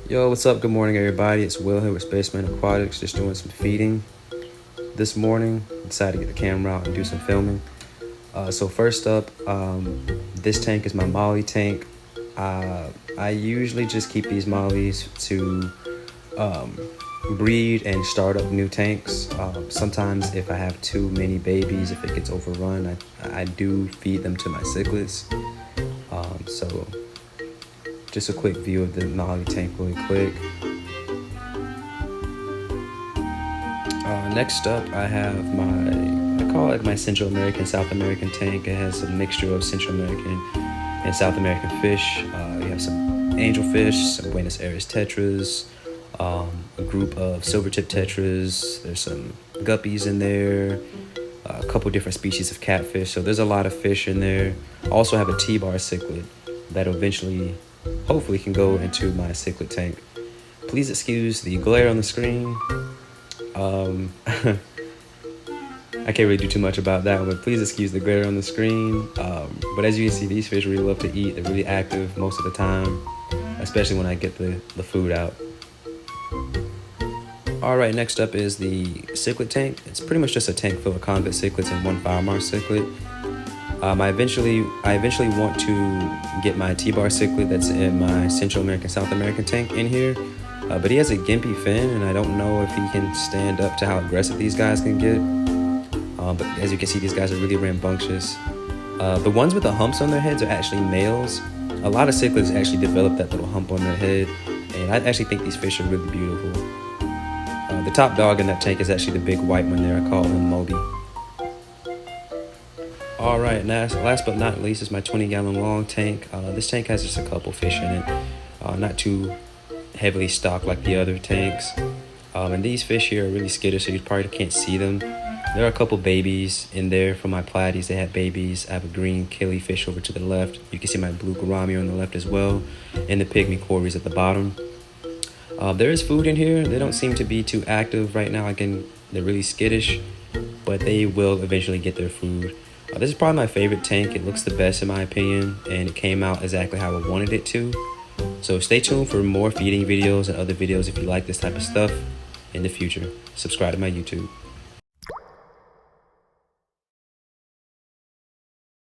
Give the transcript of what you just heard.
Yo, what's up? Good morning, everybody. It's Will here with Spaceman Aquatics, just doing some feeding this morning. Decided to get the camera out and do some filming. So first up, this tank is my molly tank. I usually just keep these mollies to breed and start up new tanks. Sometimes if I have too many babies, if it gets overrun, I do feed them to my cichlids. So just a quick view of the molly tank really quick. Next up, I have I call it my Central American, South American tank. It has a mixture of Central American and South American fish. You have some angelfish, some Buenos Aires tetras, a group of silvertip tetras. There's some guppies in there, a couple different species of catfish. So there's a lot of fish in there. I also have a T-bar cichlid that eventually, hopefully, can go into my cichlid tank. Please excuse the glare on the screen. I can't really do too much about that, but please excuse the glare on the screen. But as you can see, these fish really love to eat. They're really active most of the time, especially when I get the food out. All right, next up is the cichlid tank. It's pretty much just a tank full of convict cichlids and one Firemark cichlid. I eventually want to get my T-bar cichlid that's in my Central American, South American tank in here. But he has a gimpy fin, and I don't know if he can stand up to how aggressive these guys can get. But as you can see, these guys are really rambunctious. The ones with the humps on their heads are actually males. A lot of cichlids actually develop that little hump on their head, and I actually think these fish are really beautiful. The top dog in that tank is actually the big white one there. I call him Moby. All right, last but not least is my 20-gallon long tank. This tank has just a couple fish in it, not too heavily stocked like the other tanks. And these fish here are really skittish, so you probably can't see them. There are a couple babies in there from my platies. They have babies. I have a green killifish over to the left. You can see my blue gourami on the left as well, and the pygmy cories at the bottom. There is food in here. They don't seem to be too active right now. Again, they're really skittish, but they will eventually get their food. This is probably my favorite tank. It looks the best in my opinion, and it came out exactly how I wanted it to. So stay tuned for more feeding videos and other videos if you like this type of stuff in the future. Subscribe to my YouTube.